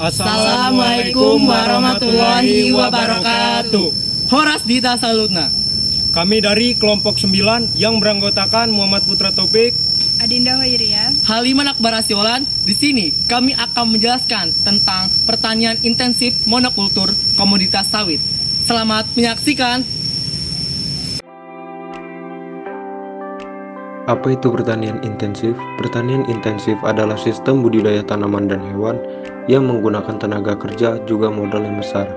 Assalamualaikum warahmatullahi wabarakatuh. Horas Dita Salutna. Kami dari kelompok 9 yang beranggotakan Muhammad Putra Taufik, Adinda Hoiria, Haliman Akbar Asiolan. Di sini kami akan menjelaskan tentang pertanian intensif monokultur komoditas sawit. Selamat menyaksikan. Apa itu pertanian intensif? Pertanian intensif adalah sistem budidaya tanaman dan hewan yang menggunakan tenaga kerja juga modal yang besar.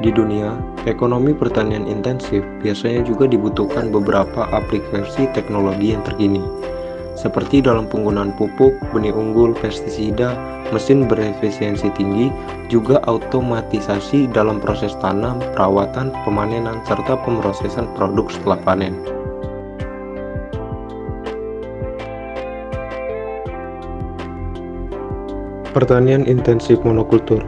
Di dunia, ekonomi pertanian intensif biasanya juga dibutuhkan beberapa aplikasi teknologi yang terkini, seperti dalam penggunaan pupuk, benih unggul, pestisida, mesin berefisiensi tinggi, juga automatisasi dalam proses tanam, perawatan, pemanenan, serta pemrosesan produk setelah panen. Pertanian intensif monokultur.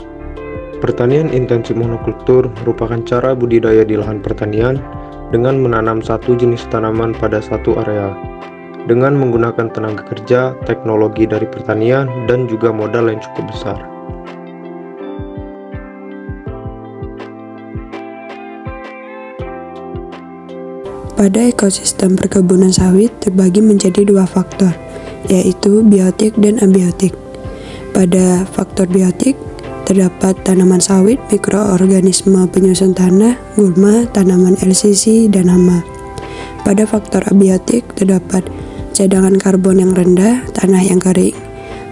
Pertanian intensif monokultur merupakan cara budidaya di lahan pertanian dengan menanam satu jenis tanaman pada satu area, dengan menggunakan tenaga kerja, teknologi dari pertanian, dan juga modal yang cukup besar. Pada ekosistem perkebunan sawit terbagi menjadi dua faktor, yaitu biotik dan abiotik. Pada faktor biotik, terdapat tanaman sawit, mikroorganisme penyusun tanah, gulma, tanaman LCC, dan hama. Pada faktor abiotik, terdapat cadangan karbon yang rendah, tanah yang kering,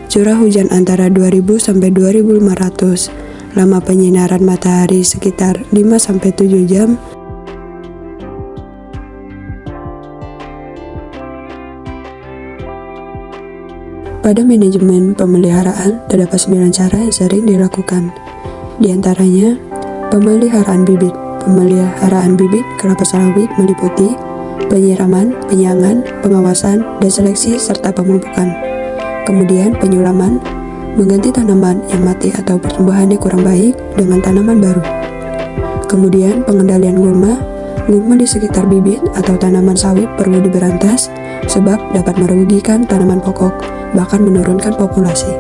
curah hujan antara 2000 sampai 2500, lama penyinaran matahari sekitar 5 sampai 7 jam, Pada manajemen pemeliharaan, terdapat 9 cara yang sering dilakukan. Di antaranya, pemeliharaan bibit. Pemeliharaan bibit kelapa sawit meliputi penyiraman, penyangan, pengawasan, dan seleksi, serta pemupukan. Kemudian penyulaman, mengganti tanaman yang mati atau pertumbuhannya kurang baik dengan tanaman baru. Kemudian pengendalian gulma. Gulma di sekitar bibit atau tanaman sawit perlu diberantas sebab dapat merugikan tanaman pokok, bahkan menurunkan populasi.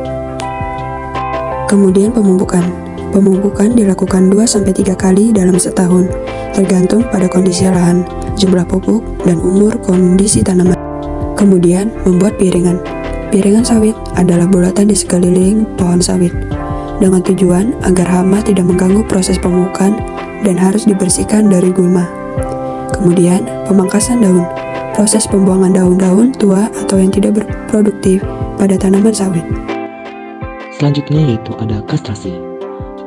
Kemudian pemupukan. Pemupukan dilakukan 2-3 kali dalam setahun, tergantung pada kondisi lahan, jumlah pupuk, dan umur kondisi tanaman. Kemudian membuat piringan. Piringan sawit adalah bulatan di sekeliling pohon sawit, dengan tujuan agar hama tidak mengganggu proses pemupukan dan harus dibersihkan dari gulma. Kemudian pemangkasan daun. Proses pembuangan daun-daun tua atau yang tidak berproduktif pada tanaman sawit. Selanjutnya yaitu ada kastrasi.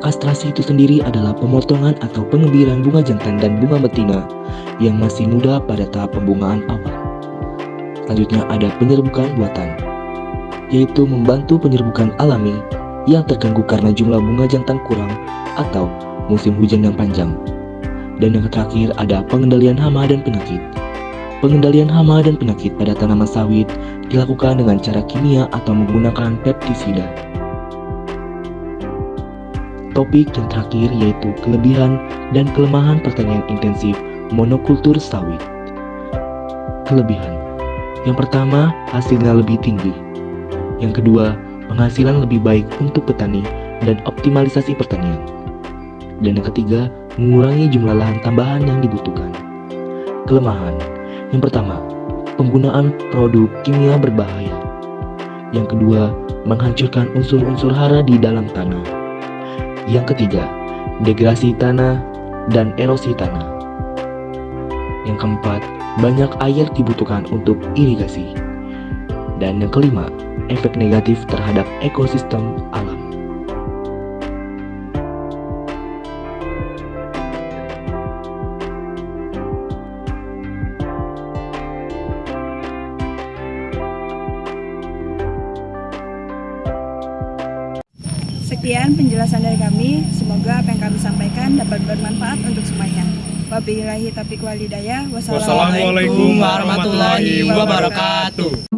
Kastrasi itu sendiri adalah pemotongan atau pengembiran bunga jantan dan bunga betina yang masih muda pada tahap pembungaan awal. Selanjutnya ada penyerbukan buatan, yaitu membantu penyerbukan alami yang terganggu karena jumlah bunga jantan kurang atau musim hujan yang panjang. Dan yang terakhir ada pengendalian hama dan penyakit. Pengendalian hama dan penyakit pada tanaman sawit dilakukan dengan cara kimia atau menggunakan pestisida. Topik yang terakhir yaitu kelebihan dan kelemahan pertanian intensif monokultur sawit. Kelebihan. Yang pertama, hasilnya lebih tinggi. Yang kedua, penghasilan lebih baik untuk petani dan optimalisasi pertanian. Dan yang ketiga, mengurangi jumlah lahan tambahan yang dibutuhkan. Kelemahan. Yang pertama, penggunaan produk kimia berbahaya. Yang kedua, menghancurkan unsur-unsur hara di dalam tanah. Yang ketiga, degradasi tanah dan erosi tanah. Yang keempat, banyak air dibutuhkan untuk irigasi. Dan yang kelima, efek negatif terhadap ekosistem alam. sekian penjelasan dari kami. Semoga apa yang kami sampaikan dapat bermanfaat untuk semuanya. Wabillahi taufiq wal hidayah. Wassalamualaikum warahmatullahi wabarakatuh.